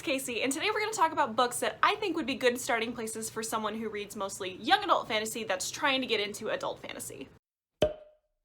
it's Casey, and today we're going to talk about books that I think would be good starting places for someone who reads mostly young adult fantasy that's trying to get into adult fantasy.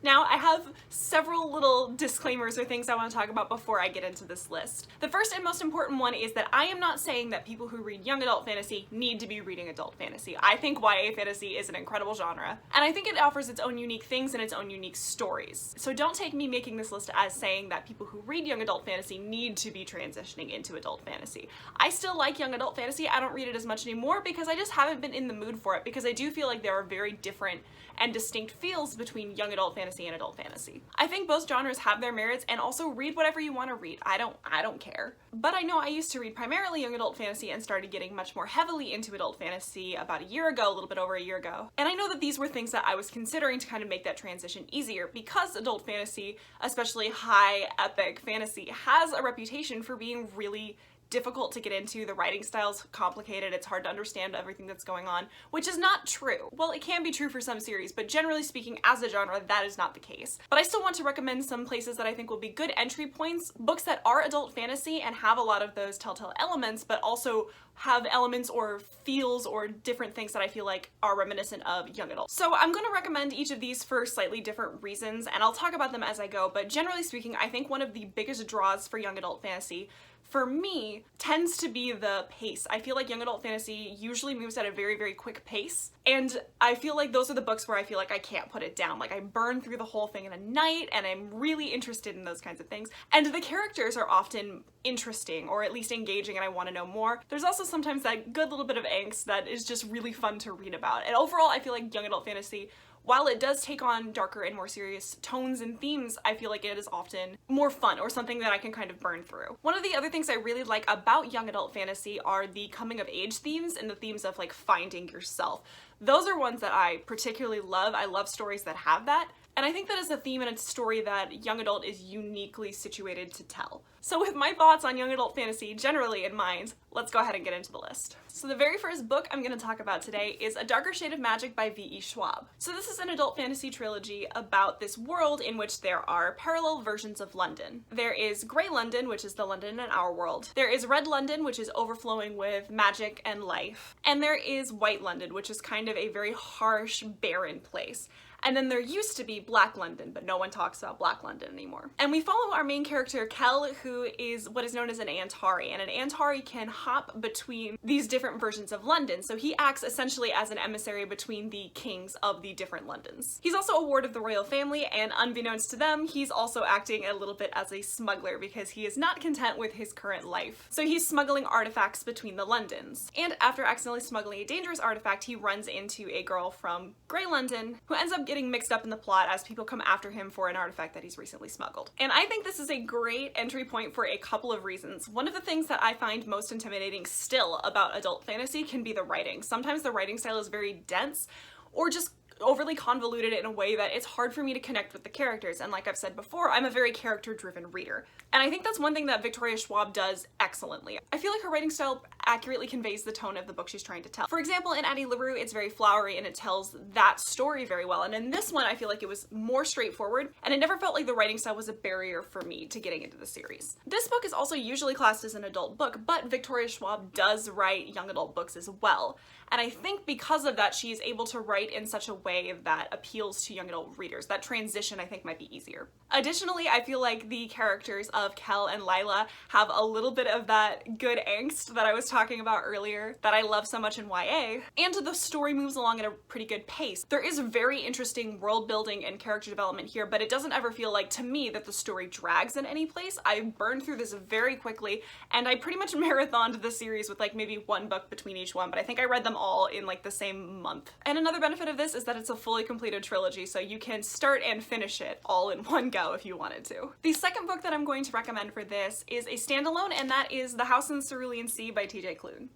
Now, I have several little disclaimers or things I want to talk about before I get into this list. The first and most important one is that I am not saying that people who read young adult fantasy need to be reading adult fantasy. I think YA fantasy is an incredible genre, and I think it offers its own unique things and its own unique stories. So don't take me making this list as saying that people who read young adult fantasy need to be transitioning into adult fantasy. I still like young adult fantasy. I don't read it as much anymore because I just haven't been in the mood for it, because I do feel like there are very different and distinct feels between young adult fantasy and adult fantasy. I think both genres have their merits, and also read whatever you want to read. I don't care. But I know I used to read primarily young adult fantasy and started getting much more heavily into adult fantasy about a year ago, a little bit over a year ago. And I know that these were things that I was considering to kind of make that transition easier, because adult fantasy, especially high epic fantasy, has a reputation for being really difficult to get into. The writing style's complicated, it's hard to understand everything that's going on, which is not true. Well, it can be true for some series, but generally speaking, as a genre, that is not the case. But I still want to recommend some places that I think will be good entry points, books that are adult fantasy and have a lot of those telltale elements, but also have elements or feels or different things that I feel like are reminiscent of young adult. So I'm going to recommend each of these for slightly different reasons, and I'll talk about them as I go, but generally speaking, I think one of the biggest draws for young adult fantasy for me tends to be the pace. I feel like young adult fantasy usually moves at a very, very quick pace, and I feel like those are the books where I feel like I can't put it down. Like, I burn through the whole thing in a night, and I'm really interested in those kinds of things. And the characters are often interesting, or at least engaging, and I want to know more. There's also sometimes that good little bit of angst that is just really fun to read about. And overall, I feel like young adult fantasy, while it does take on darker and more serious tones and themes, I feel like it is often more fun, or something that I can kind of burn through. One of the other things I really like about young adult fantasy are the coming of age themes and the themes of like finding yourself. Those are ones that I particularly love. I love stories that have that. And I think that is a theme and a story that young adult is uniquely situated to tell. So with my thoughts on young adult fantasy generally in mind, let's go ahead and get into the list. So the very first book I'm going to talk about today is A Darker Shade of Magic by V.E. Schwab. So this is an adult fantasy trilogy about this world in which there are parallel versions of London. There is Grey London, which is the London in our world. There is Red London, which is overflowing with magic and life. And there is White London, which is kind of a very harsh, barren place. And then there used to be Black London, but no one talks about Black London anymore. And we follow our main character, Kel, who is what is known as an Antari, and an Antari can hop between these different versions of London, so he acts essentially as an emissary between the kings of the different Londons. He's also a ward of the royal family, and unbeknownst to them, he's also acting a little bit as a smuggler because he is not content with his current life. So he's smuggling artifacts between the Londons. And after accidentally smuggling a dangerous artifact, he runs into a girl from Grey London who ends up getting mixed up in the plot as people come after him for an artifact that he's recently smuggled. And I think this is a great entry point for a couple of reasons. One of the things that I find most intimidating still about adult fantasy can be the writing. Sometimes the writing style is very dense, or just overly convoluted in a way that it's hard for me to connect with the characters. And like I've said before, I'm a very character-driven reader. And I think that's one thing that Victoria Schwab does excellently. I feel like her writing style accurately conveys the tone of the book she's trying to tell. For example, in Addie LaRue, it's very flowery and it tells that story very well. And in this one, I feel like it was more straightforward, and it never felt like the writing style was a barrier for me to getting into the series. This book is also usually classed as an adult book, but Victoria Schwab does write young adult books as well. And I think because of that, she is able to write in such a way that appeals to young adult readers. That transition, I think, might be easier. Additionally, I feel like the characters of Kel and Lila have a little bit of that good angst that I was talking about earlier that I love so much in YA, and the story moves along at a pretty good pace. There is very interesting world building and character development here, but it doesn't ever feel like, to me, that the story drags in any place. I burned through this very quickly, and I pretty much marathoned the series with like maybe one book between each one, but I think I read them all in like the same month. And another benefit of this is that it's a fully completed trilogy, so you can start and finish it all in one go if you wanted to. The second book that I'm going to recommend for this is a standalone, and that is The House in the Cerulean Sea by TJ Klune.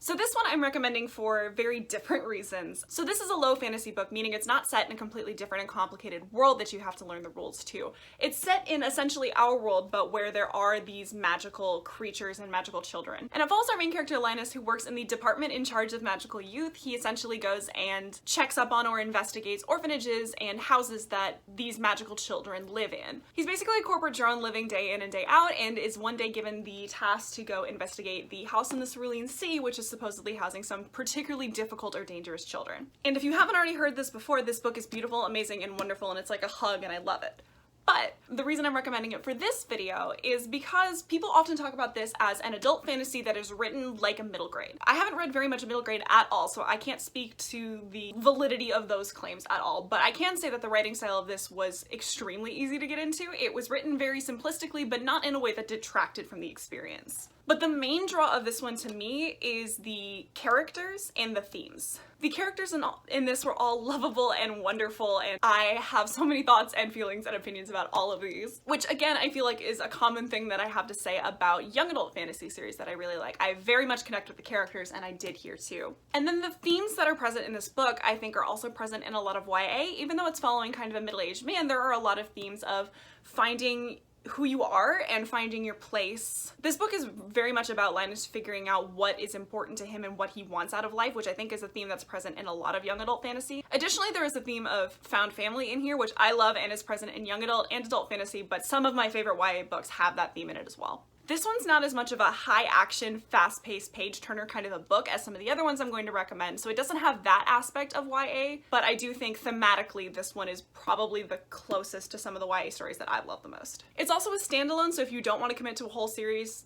So this one I'm recommending for very different reasons. So this is a low fantasy book, meaning it's not set in a completely different and complicated world that you have to learn the rules to. It's set in essentially our world, but where there are these magical creatures and magical children. And it follows our main character Linus, who works in the department in charge of magical youth. He essentially goes and checks up on or investigates orphanages and houses that these magical children live in. He's basically a corporate drone living day in and day out, and is one day given the task to go investigate the house in the Cerulean Sea, which is supposedly housing some particularly difficult or dangerous children. And if you haven't already heard this before, this book is beautiful, amazing, and wonderful, and it's like a hug, and I love it. But the reason I'm recommending it for this video is because people often talk about this as an adult fantasy that is written like a middle grade. I haven't read very much middle grade at all, so I can't speak to the validity of those claims at all, but I can say that the writing style of this was extremely easy to get into. It was written very simplistically, but not in a way that detracted from the experience. But the main draw of this one to me is the characters and the themes. The characters in this were all lovable and wonderful, and I have so many thoughts and feelings and opinions about all of these, which again I feel like is a common thing that I have to say about young adult fantasy series that I really like. I very much connect with the characters, and I did here too. And then the themes that are present in this book I think are also present in a lot of YA. Even though it's following kind of a middle-aged man, there are a lot of themes of finding who you are and finding your place. This book is very much about Linus figuring out what is important to him and what he wants out of life, which I think is a theme that's present in a lot of young adult fantasy. Additionally, there is a theme of found family in here, which I love and is present in young adult and adult fantasy, but some of my favorite YA books have that theme in it as well. This one's not as much of a high action, fast-paced page turner kind of a book as some of the other ones I'm going to recommend, so it doesn't have that aspect of YA, but I do think thematically this one is probably the closest to some of the YA stories that I love the most. It's also a standalone, so if you don't want to commit to a whole series,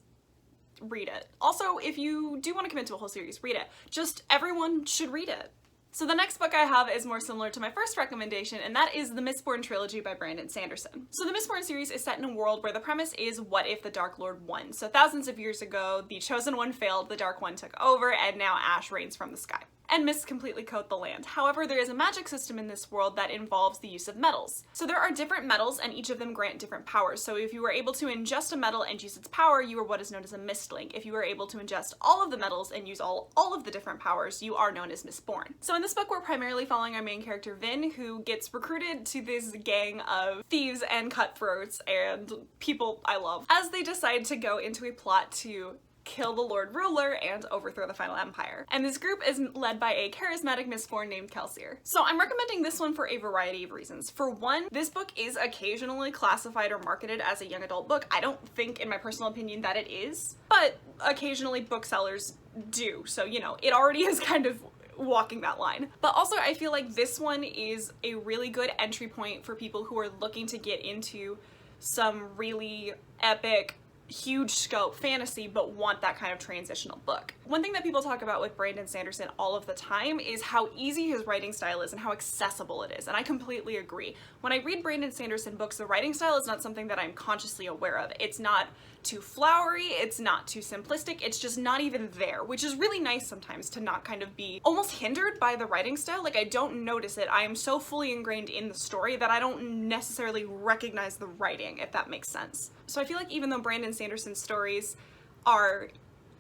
read it. Also, if you do want to commit to a whole series, read it. Just everyone should read it. So the next book I have is more similar to my first recommendation, and that is the Mistborn Trilogy by Brandon Sanderson. So the Mistborn series is set in a world where the premise is, what if the Dark Lord won? So thousands of years ago, the Chosen One failed, the Dark One took over, and now ash rains from the sky, and mists completely coat the land. However, there is a magic system in this world that involves the use of metals. So there are different metals, and each of them grant different powers. So if you were able to ingest a metal and use its power, you are what is known as a Mistlink. If you were able to ingest all of the metals and use all of the different powers, you are known as Mistborn. So in this book, we're primarily following our main character Vin, who gets recruited to this gang of thieves and cutthroats and people I love, as they decide to go into a plot to kill the Lord Ruler and overthrow the final empire. And this group is led by a charismatic Mistborn named Kelsier. So I'm recommending this one for a variety of reasons. For one, this book is occasionally classified or marketed as a young adult book. I don't think, in my personal opinion, that it is, but occasionally booksellers do. So, you know, it already is kind of walking that line. But also I feel like this one is a really good entry point for people who are looking to get into some really epic, huge scope fantasy but want that kind of transitional book. One thing that people talk about with Brandon Sanderson all of the time is how easy his writing style is and how accessible it is, and I completely agree. When I read Brandon Sanderson books, the writing style is not something that I'm consciously aware of. It's not too flowery, it's not too simplistic, it's just not even there, which is really nice sometimes to not kind of be almost hindered by the writing style. Like, I don't notice it. I am so fully ingrained in the story that I don't necessarily recognize the writing, if that makes sense. So I feel like even though Brandon Sanderson's stories are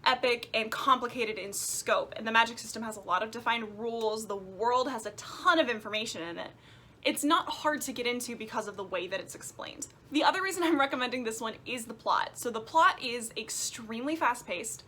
epic and complicated in scope, and the magic system has a lot of defined rules, the world has a ton of information in it, it's not hard to get into because of the way that it's explained. The other reason I'm recommending this one is the plot. So the plot is extremely fast-paced.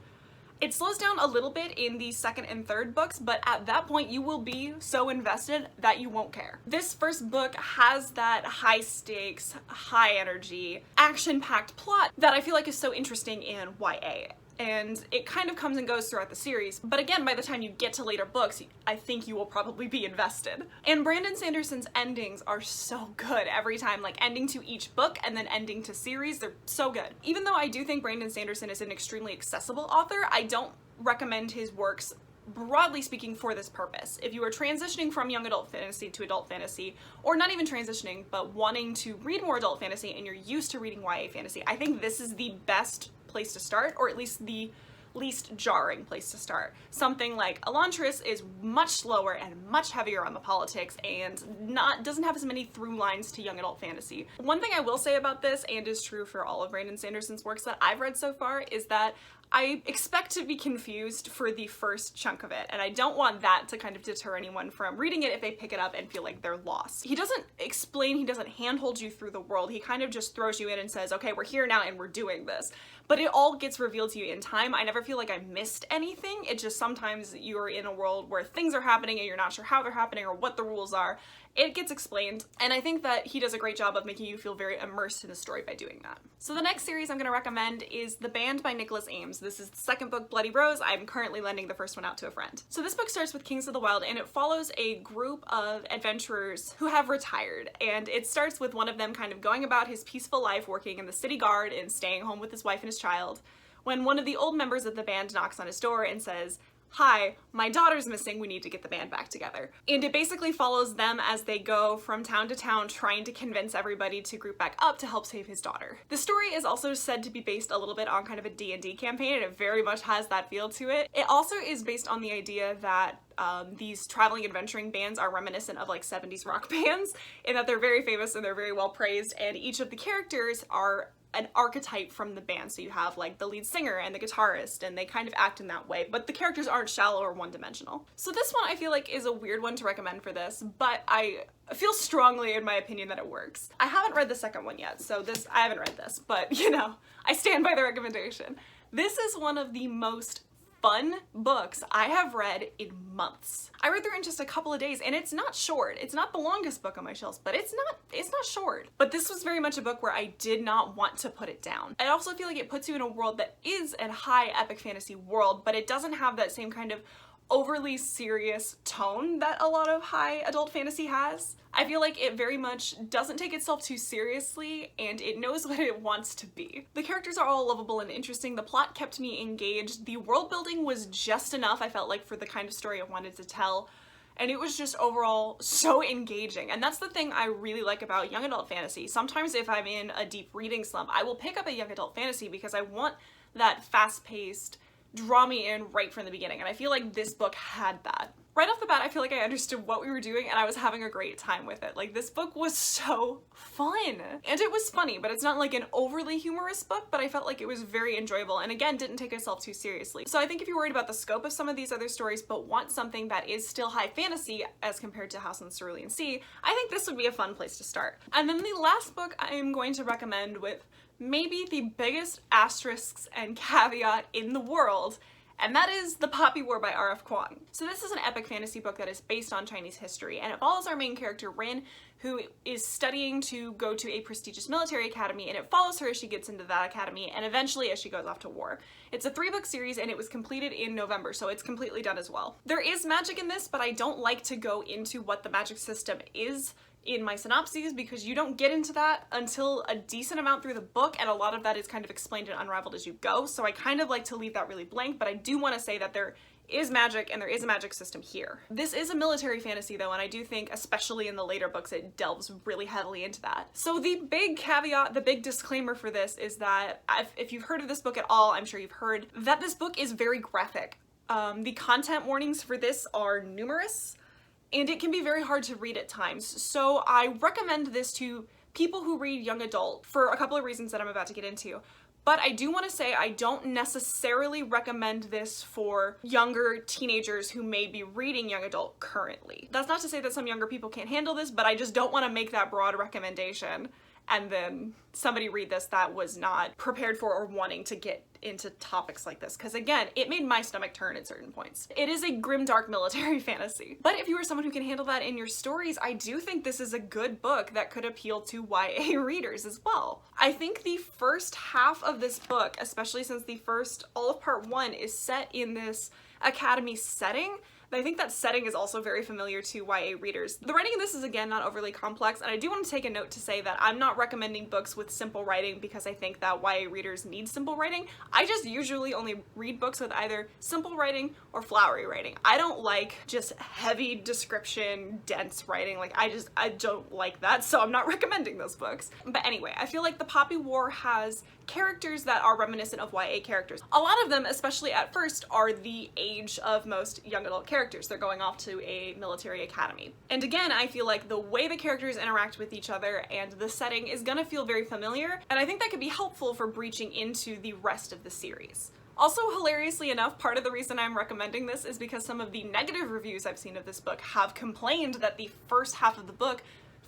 It slows down a little bit in the second and third books, but at that point you will be so invested that you won't care. This first book has that high stakes, high energy, action-packed plot that I feel like is so interesting in YA. And it kind of comes and goes throughout the series, but again, by the time you get to later books, I think you will probably be invested. And Brandon Sanderson's endings are so good every time, like ending to each book and then ending to series, they're so good. Even though I do think Brandon Sanderson is an extremely accessible author, I don't recommend his works broadly speaking for this purpose. If you are transitioning from young adult fantasy to adult fantasy, or not even transitioning, but wanting to read more adult fantasy and you're used to reading YA fantasy, I think this is the best place to start, or at least the least jarring place to start. Something like Elantris is much slower and much heavier on the politics and doesn't have as many through lines to young adult fantasy. One thing I will say about this, and is true for all of Brandon Sanderson's works that I've read so far, is that I expect to be confused for the first chunk of it, and I don't want that to kind of deter anyone from reading it if they pick it up and feel like they're lost. He doesn't explain, he doesn't handhold you through the world, he kind of just throws you in and says, okay, we're here now and we're doing this. But it all gets revealed to you in time. I never feel like I missed anything. It's just sometimes you're in a world where things are happening and you're not sure how they're happening or what the rules are. It gets explained, and I think that he does a great job of making you feel very immersed in the story by doing that. So the next series I'm going to recommend is The Band by Nicholas Ames. This is the second book, Bloody Rose. I'm currently lending the first one out to a friend. So this book starts with Kings of the Wild, and it follows a group of adventurers who have retired, and it starts with one of them kind of going about his peaceful life working in the city guard and staying home with his wife and his child, when one of the old members of the band knocks on his door and says, "Hi, my daughter's missing, we need to get the band back together." And it basically follows them as they go from town to town trying to convince everybody to group back up to help save his daughter. The story is also said to be based a little bit on kind of a D&D campaign, and it very much has that feel to it. It also is based on the idea that these traveling adventuring bands are reminiscent of like 70s rock bands, in that they're very famous and they're very well praised, and each of the characters are an archetype from the band. So you have like the lead singer and the guitarist, and they kind of act in that way, but the characters aren't shallow or one-dimensional. So this one I feel like is a weird one to recommend for this, but I feel strongly in my opinion that it works. I haven't read the second one yet, so I haven't read this, but you know, I stand by the recommendation. This is one of the most fun books I have read in months. I read through it in just a couple of days, and it's not short. It's not the longest book on my shelves, but it's not short. But this was very much a book where I did not want to put it down. I also feel like it puts you in a world that is a high epic fantasy world, but it doesn't have that same kind of overly serious tone that a lot of high adult fantasy has. I feel like it very much doesn't take itself too seriously, and it knows what it wants to be. The characters are all lovable and interesting, the plot kept me engaged, the world building was just enough, I felt like, for the kind of story I wanted to tell, and it was just overall so engaging. And that's the thing I really like about young adult fantasy. Sometimes if I'm in a deep reading slump, I will pick up a young adult fantasy because I want that fast-paced, draw me in right from the beginning, and I feel like this book had that. Right off the bat, I feel like I understood what we were doing and I was having a great time with it. Like, this book was so fun. And it was funny, but it's not like an overly humorous book, but I felt like it was very enjoyable and again, didn't take itself too seriously. So I think if you're worried about the scope of some of these other stories but want something that is still high fantasy as compared to House on the Cerulean Sea, I think this would be a fun place to start. And then the last book I'm going to recommend, with maybe the biggest asterisks and caveat in the world, and that is The Poppy War by R.F. Kuang. So this is an epic fantasy book that is based on Chinese history, and it follows our main character Rin, who is studying to go to a prestigious military academy, and it follows her as she gets into that academy and eventually as she goes off to war. It's a 3-book series and it was completed in November, so it's completely done as well. There is magic in this, but I don't like to go into what the magic system is in my synopses because you don't get into that until a decent amount through the book, and a lot of that is kind of explained and unraveled as you go, so I kind of like to leave that really blank, but I do want to say that there is magic and there is a magic system here. This is a military fantasy though, and I do think, especially in the later books, it delves really heavily into that. So the big caveat, the big disclaimer for this is that if you've heard of this book at all, I'm sure you've heard that this book is very graphic. The content warnings for this are numerous, and it can be very hard to read at times. So I recommend this to people who read young adult for a couple of reasons that I'm about to get into. But I do want to say I don't necessarily recommend this for younger teenagers who may be reading young adult currently. That's not to say that some younger people can't handle this, but I just don't want to make that broad recommendation and then somebody read this that was not prepared for or wanting to get into topics like this, because again, it made my stomach turn at certain points. It is a grimdark military fantasy, but if you are someone who can handle that in your stories, I do think this is a good book that could appeal to YA readers as well. I think the first half of this book, especially since all of part 1 is set in this academy setting, I think that setting is also very familiar to YA readers. The writing in this is, again, not overly complex, and I do want to take a note to say that I'm not recommending books with simple writing because I think that YA readers need simple writing. I just usually only read books with either simple writing or flowery writing. I don't like just heavy description, dense writing. Like, I don't like that, so I'm not recommending those books. But anyway, I feel like The Poppy War has characters that are reminiscent of YA characters. A lot of them, especially at first, are the age of most young adult characters. They're going off to a military academy. And again, I feel like the way the characters interact with each other and the setting is gonna feel very familiar, and I think that could be helpful for breaching into the rest of the series. Also, hilariously enough, part of the reason I'm recommending this is because some of the negative reviews I've seen of this book have complained that the first half of the book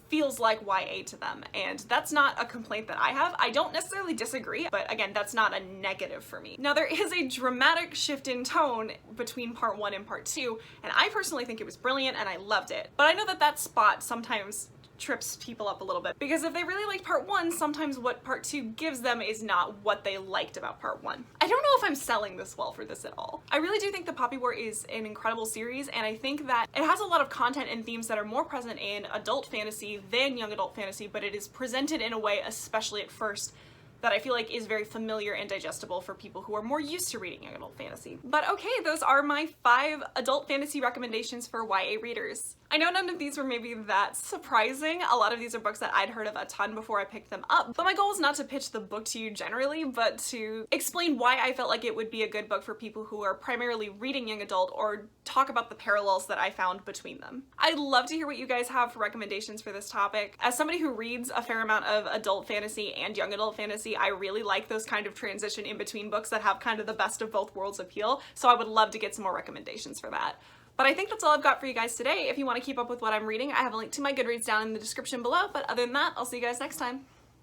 feels like YA to them, and that's not a complaint that I have. I don't necessarily disagree, but again, that's not a negative for me. Now, there is a dramatic shift in tone between part 1 and part 2, and I personally think it was brilliant and I loved it. But I know that that spot sometimes trips people up a little bit, because if they really liked part 1, sometimes what part 2 gives them is not what they liked about part 1. I don't know if I'm selling this well for this at all. I really do think the Poppy War is an incredible series, and I think that it has a lot of content and themes that are more present in adult fantasy than young adult fantasy, but it is presented in a way, especially at first, that I feel like is very familiar and digestible for people who are more used to reading young adult fantasy. But okay, those are my 5 adult fantasy recommendations for YA readers. I know none of these were maybe that surprising. A lot of these are books that I'd heard of a ton before I picked them up, but my goal was not to pitch the book to you generally, but to explain why I felt like it would be a good book for people who are primarily reading young adult, or talk about the parallels that I found between them. I'd love to hear what you guys have for recommendations for this topic. As somebody who reads a fair amount of adult fantasy and young adult fantasy, I really like those kind of transition in between books that have kind of the best of both worlds appeal, so I would love to get some more recommendations for that. But I think that's all I've got for you guys today. If you want to keep up with what I'm reading, I have a link to my Goodreads down in the description below, but other than that, I'll see you guys next time.